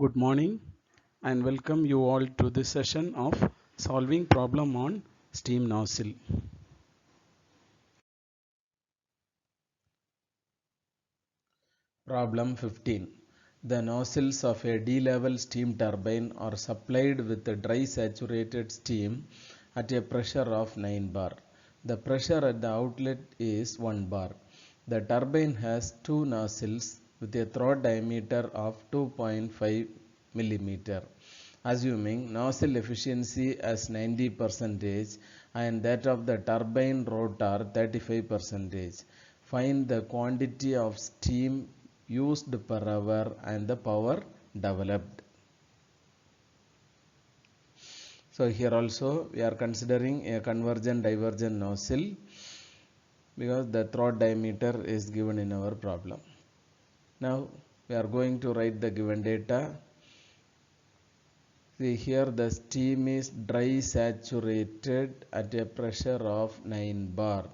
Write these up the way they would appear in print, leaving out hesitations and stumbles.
Good morning and welcome you all to this session of solving problem on steam nozzle. Problem 15. The nozzles of a D-level steam turbine are supplied with dry saturated steam at a pressure of 9 bar. The pressure at the outlet is 1 bar. The turbine has two nozzles with a throat diameter of 2.5 millimeter. Assuming nozzle efficiency as 90% and that of the turbine rotor 35%. Find the quantity of steam used per hour and the power developed. So here also we are considering a convergent divergent nozzle because the throat diameter is given in our problem. Now we are going to write the given data. See here the steam is dry saturated at a pressure of 9 bar.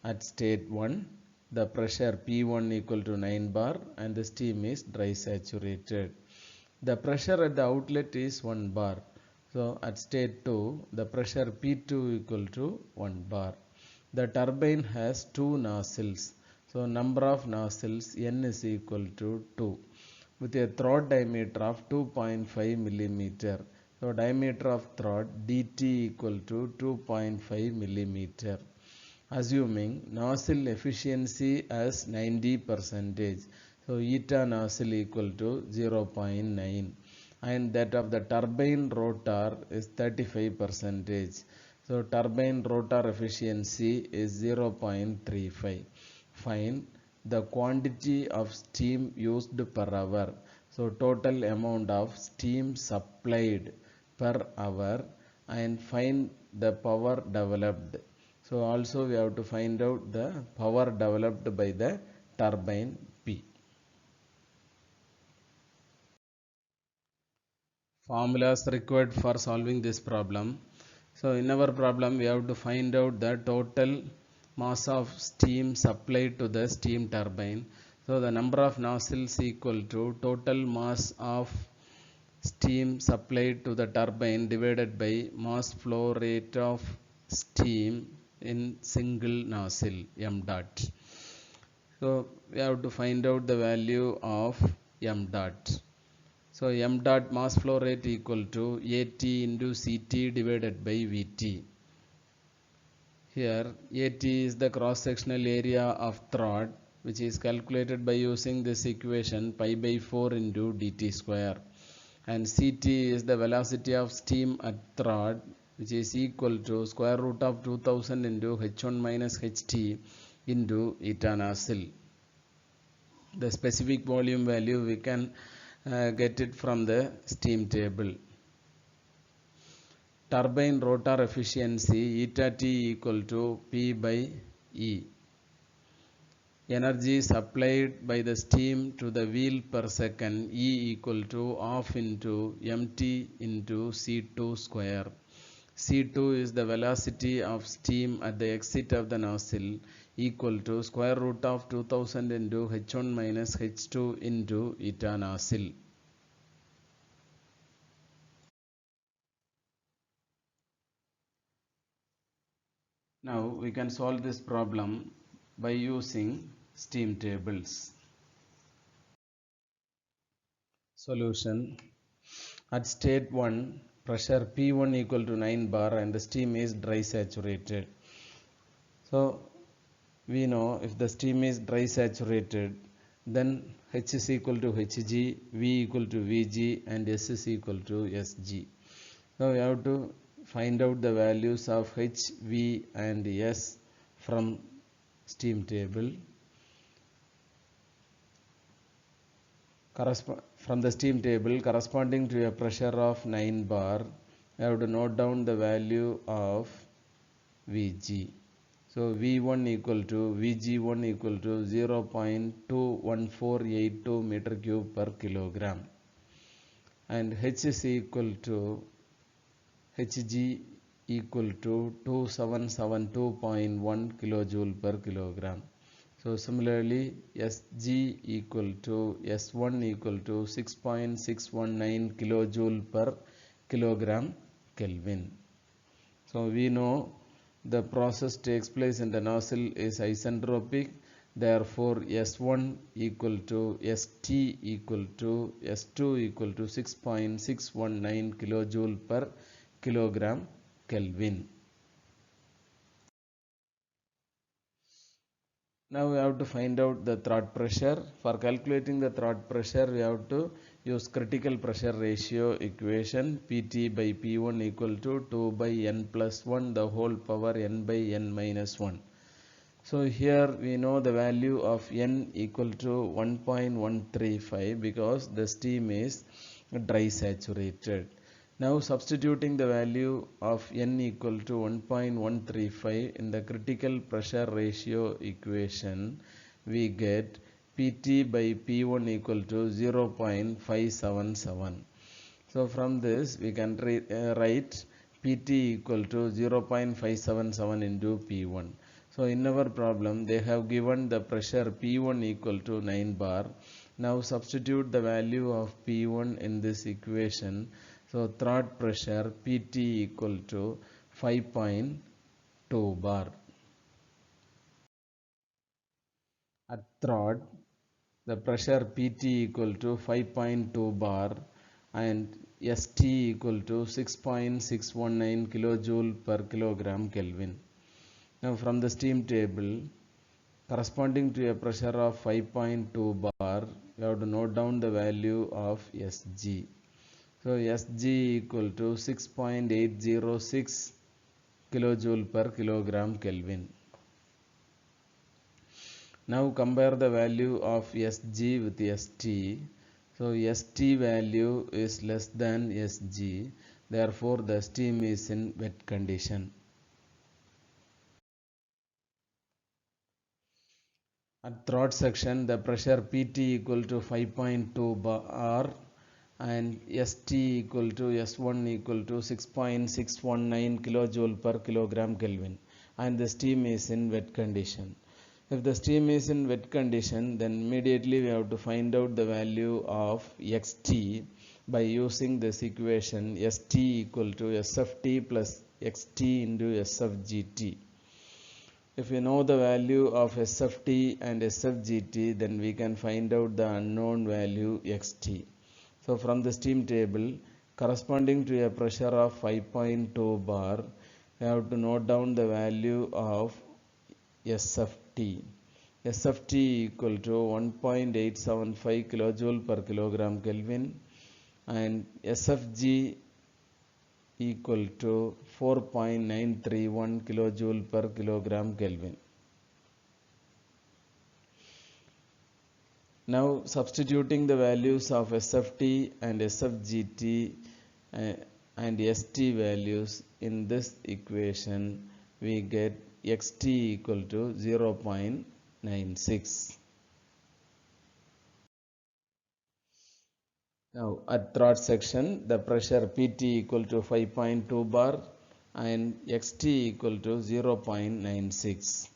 At state 1 the pressure P1 equal to 9 bar and the steam is dry saturated. The pressure at the outlet is 1 bar. So at state 2 the pressure P2 equal to 1 bar. The turbine has two nozzles. So number of nozzles N is equal to 2 with a throat diameter of 2.5 millimeter. So diameter of throat dt equal to 2.5 millimeter. Assuming nozzle efficiency as 90%. So eta nozzle equal to 0.9 and that of the turbine rotor is 35%. So turbine rotor efficiency is 0.35. Find the quantity of steam used per hour. So total amount of steam supplied per hour and find the power developed. So also we have to find out the power developed by the turbine P. Formulas required for solving this problem. So in our problem we have to find out the total mass of steam supplied to the steam turbine. So the number of nozzles equal to total mass of steam supplied to the turbine divided by mass flow rate of steam in single nozzle m dot. So we have to find out the value of m dot. So m dot mass flow rate equal to AT into CT divided by VT. Here AT is the cross sectional area of throat which is calculated by using this equation pi by 4 into dt square, and CT is the velocity of steam at throat which is equal to square root of 2000 into h1 minus ht into eta nozzle. The specific volume value we can get it from the steam table. Turbine rotor efficiency eta T equal to P by E. Energy supplied by the steam to the wheel per second E equal to half into mt into C2 square. C2 is the velocity of steam at the exit of the nozzle equal to square root of 2000 into h1 minus h2 into eta nozzle. Now we can solve this problem by using steam tables. Solution. At state 1 pressure P1 equal to 9 bar and the steam is dry saturated. So we know if the steam is dry saturated then H is equal to Hg, V equal to Vg and S is equal to Sg. Now we have to find out the values of H, V and S from steam table. From the steam table corresponding to a pressure of 9 bar, I have to note down the value of Vg. So V1 equal to Vg1 equal to 0.21482 meter cube per kilogram and H is equal to Hg equal to 2772.1 kilojoule per kilogram. So similarly, Sg equal to S1 equal to 6.619 kilojoule per kilogram Kelvin. So we know the process takes place in the nozzle is isentropic. Therefore, S1 equal to St equal to S2 equal to 6.619 kilojoule per kilogram Kelvin. Now we have to find out the throat pressure. For calculating the throat pressure, we have to use critical pressure ratio equation. Pt by P1 equal to 2 by n plus 1 the whole power n by n minus 1. So here we know the value of n equal to 1.135 because the steam is dry saturated. Now substituting the value of n equal to 1.135 in the critical pressure ratio equation, we get Pt by P1 equal to 0.577. So from this we can write Pt equal to 0.577 into P1. So in our problem they have given the pressure P1 equal to 9 bar. Now substitute the value of P1 in this equation. So throat pressure Pt equal to 5.2 bar. At throat, the pressure Pt equal to 5.2 bar and St equal to 6.619 kilojoule per kilogram Kelvin. Now from the steam table, corresponding to a pressure of 5.2 bar, we have to note down the value of Sg. So Sg equal to 6.806 kilojoule per kilogram Kelvin. Now compare the value of Sg with St. So St value is less than Sg. Therefore the steam is in wet condition. At throat section, the pressure Pt equal to 5.2 bar and St equal to S1 equal to 6.619 kilojoule per kilogram Kelvin, and the steam is in wet condition. If the steam is in wet condition, then immediately we have to find out the value of Xt by using this equation St equal to Sft plus Xt into Sfgt. If we know the value of Sft and Sfgt, then we can find out the unknown value Xt. So from the steam table, corresponding to a pressure of 5.2 bar, we have to note down the value of Sft. Sft equal to 1.875 kilojoule per kilogram Kelvin and Sfg equal to 4.931 kilojoule per kilogram Kelvin. Now substituting the values of Sft and Sfgt and St values in this equation, we get Xt equal to 0.96. Now at throat section, the pressure Pt equal to 5.2 bar and Xt equal to 0.96.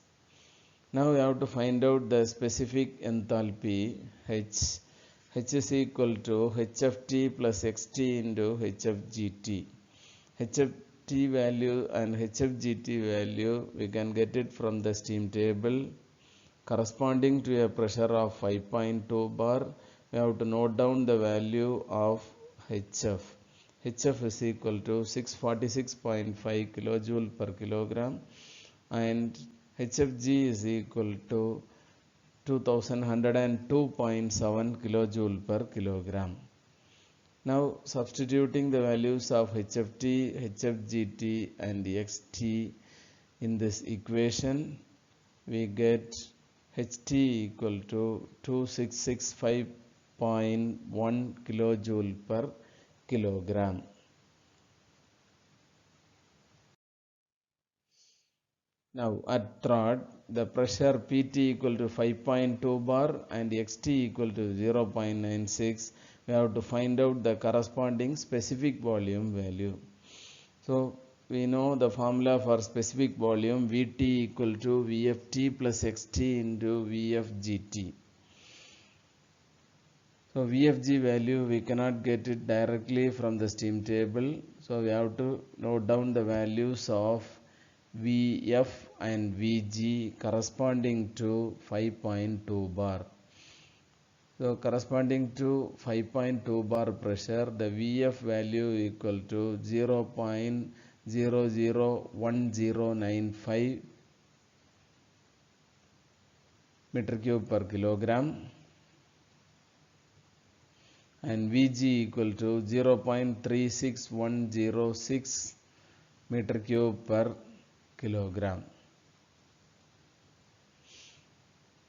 Now we have to find out the specific enthalpy H. H is equal to Hft plus Xt into Hfgt. Hft value and Hfgt value we can get it from the steam table. Corresponding to a pressure of 5.2 bar, we have to note down the value of Hf. Hf is equal to 646.5 kilojoule per kilogram and Hfg is equal to 2102.7 kilojoule per kilogram. Now substituting the values of Hft, Hfgt and Xt in this equation, we get Ht equal to 2665.1 kilojoule per kilogram. Now at throat, the pressure Pt equal to 5.2 bar and Xt equal to 0.96. We have to find out the corresponding specific volume value. So we know the formula for specific volume Vt equal to Vft plus Xt into Vfgt. So Vfg value we cannot get it directly from the steam table, so we have to note down the values of Vf and Vg corresponding to 5.2 bar. So corresponding to 5.2 bar pressure, the Vf value equal to 0.001095 meter cube per kilogram, and Vg equal to 0.36106 meter cube per kilogram.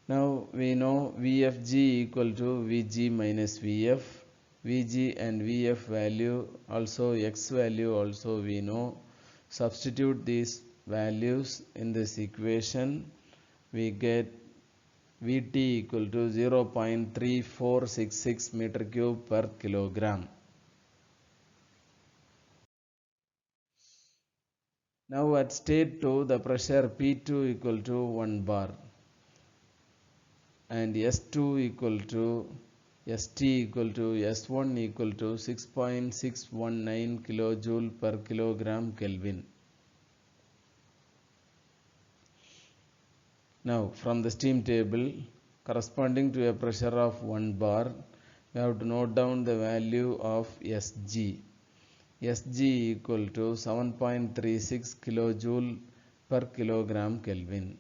Now we know Vfg equal to Vg minus Vf. Vg and Vf value also, X value also we know. Substitute these values in this equation. We get Vt equal to 0.3466 meter cube per kilogram. Now at state 2, the pressure P2 equal to 1 bar. And S2 equal to St equal to S1 equal to 6.619 kilojoule per kilogram Kelvin. Now from the steam table, corresponding to a pressure of 1 bar, we have to note down the value of Sg. Sg equal to 7.36 kilojoule per kilogram Kelvin.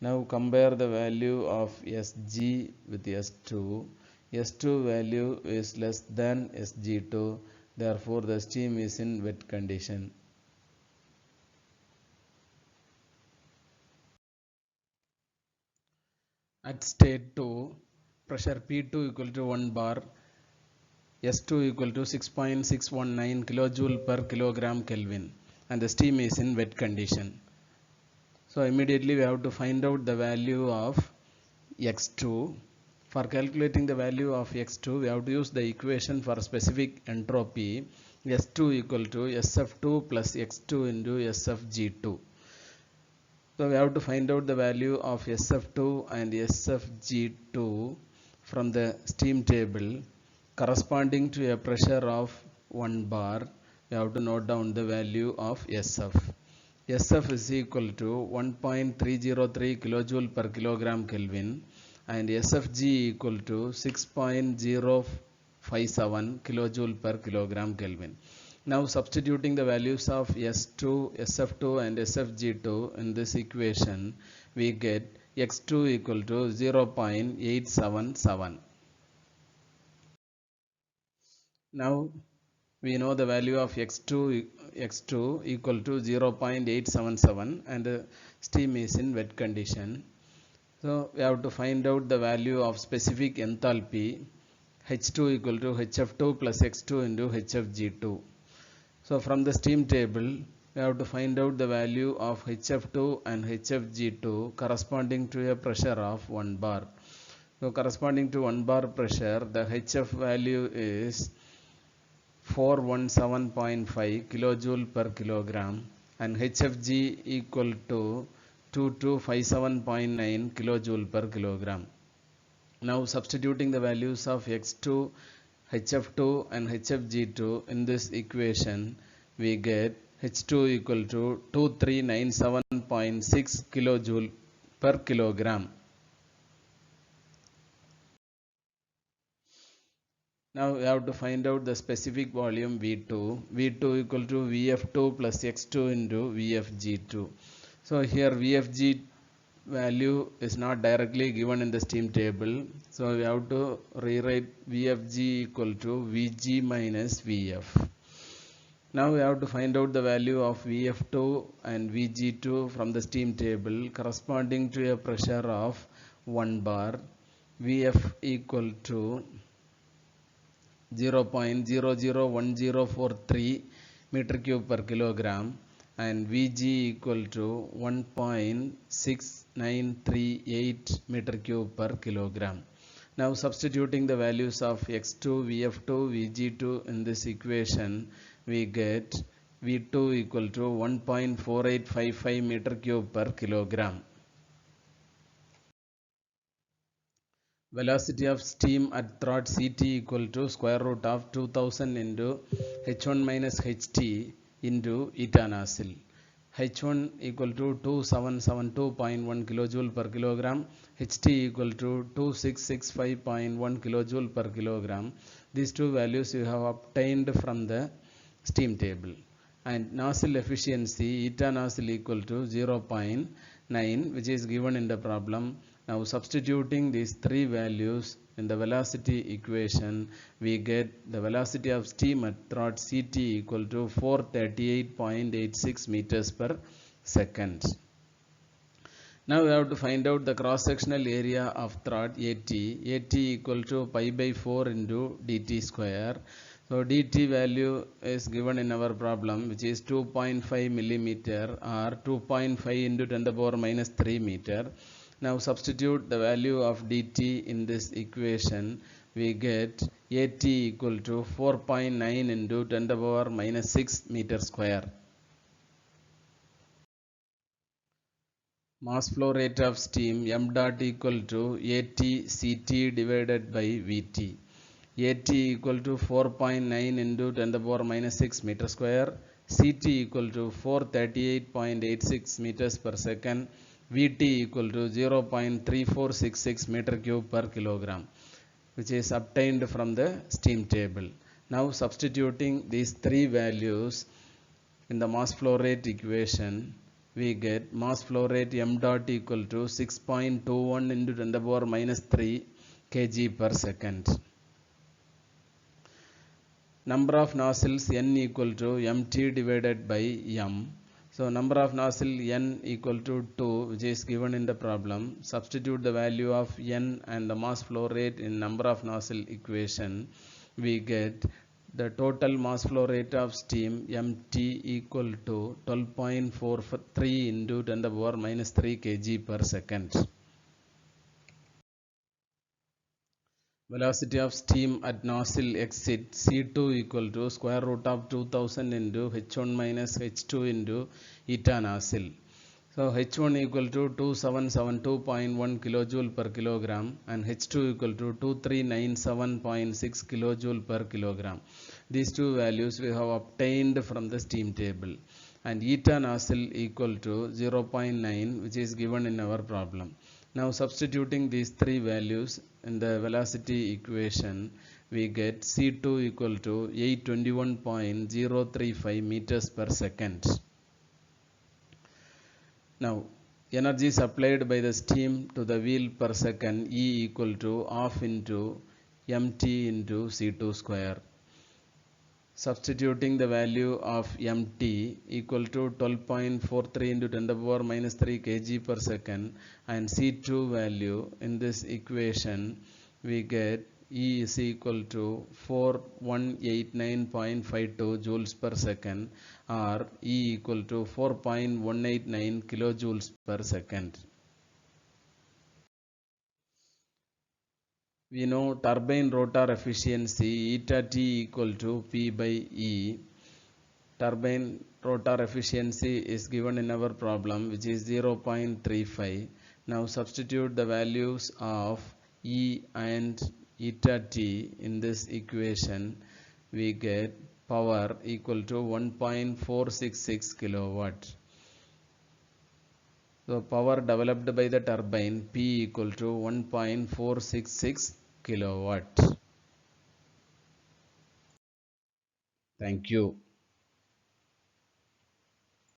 Now compare the value of Sg with S2. S2 value is less than Sg2, therefore the steam is in wet condition. At state 2, pressure P2 equal to 1 bar, S2 equal to 6.619 kilojoule per kilogram Kelvin, and the steam is in wet condition. So immediately we have to find out the value of X2. For calculating the value of X2, we have to use the equation for specific entropy, S2 equal to SF2 plus X2 into SFG2. So we have to find out the value of SF2 and SFG2 from the steam table corresponding to a pressure of 1 bar. We have to note down the value of SF. SF is equal to 1.303 kilojoule per kilogram Kelvin, and SFG equal to 6.057 kilojoule per kilogram Kelvin. Now substituting the values of S2, SF2 and SFG2 in this equation, we get X2 equal to 0.877. Now we know the value of X2 equal to 0.877 and the steam is in wet condition. So we have to find out the value of specific enthalpy, H2 equal to HF2 plus X2 into HFG2. So from the steam table, we have to find out the value of HF2 and HFG2 corresponding to a pressure of 1 bar. So corresponding to 1 bar pressure, the HF value is 417.5 kilojoule per kilogram and HFG equal to 2257.9 kilojoule per kilogram. Now substituting the values of X2, HF2 and HFG2 in this equation, we get H2 equal to 2397.6 kilojoule per kilogram. Now we have to find out the specific volume V2. V2 equal to Vf2 plus X2 into Vfg2. So here Vfg value is not directly given in the steam table. So we have to rewrite Vfg equal to Vg minus Vf. Now we have to find out the value of Vf2 and Vg2 from the steam table corresponding to a pressure of 1 bar. Vf equal to 0.001043 meter cube per kilogram and Vg equal to 1.6938 meter cube per kilogram. Now substituting the values of X2, Vf2, Vg2 in this equation, we get V2 equal to 1.4855 meter cube per kilogram. Velocity of steam at throat Ct equal to square root of 2000 into H1 minus Ht into eta nozzle. H1 equal to 2772.1 kilojoule per kilogram, Ht equal to 2665.1 kilojoule per kilogram. These two values you have obtained from the steam table. And nozzle efficiency, eta nozzle equal to 0.9, which is given in the problem. Now substituting these three values in the velocity equation, we get the velocity of steam at throat Ct equal to 438.86 meters per second. Now we have to find out the cross-sectional area of throat At. At equal to pi by 4 into dt square. So dt value is given in our problem, which is 2.5 millimeter or 2.5 into 10 to the power minus 3 meter. Now substitute the value of dt in this equation. We get At equal to 4.9 into 10 to the power minus 6 meter square. Mass flow rate of steam m dot equal to At Ct divided by Vt. At equal to 4.9 into 10 to the power minus 6 meter square. Ct equal to 438.86 meters per second. Vt equal to 0.3466 meter cube per kilogram, which is obtained from the steam table. Now substituting these three values in the mass flow rate equation, we get mass flow rate m dot equal to 6.21 into 10 to the power minus 3 kg per second. Number of nozzles n equal to mt divided by m. So number of nozzle n equal to 2, which is given in the problem. Substitute the value of n and the mass flow rate in number of nozzle equation. We get the total mass flow rate of steam mt equal to 12.43 into 10 to the power minus 3 kg per second. Velocity of steam at nozzle exit C2 equal to square root of 2000 into H1 minus H2 into eta nozzle. So H1 equal to 2772.1 kilojoule per kilogram and H2 equal to 2397.6 kilojoule per kilogram. These two values we have obtained from the steam table. And eta nozzle equal to 0.9, which is given in our problem. Now substituting these three values in the velocity equation, we get C2 equal to 821.035 meters per second. Now energy supplied by the steam to the wheel per second E equal to half into mt into C2 square. Substituting the value of mt equal to 12.43 into 10 to the power minus 3 kg per second and C2 value in this equation, we get E is equal to 4189.52 joules per second or E equal to 4.189 kilojoules per second. We know turbine rotor efficiency eta T equal to P by E. Turbine rotor efficiency is given in our problem, which is 0.35. Now substitute the values of E and eta T in this equation. We get power equal to 1.466 kilowatt. So power developed by the turbine P equal to 1.466 kilowatt. Thank you.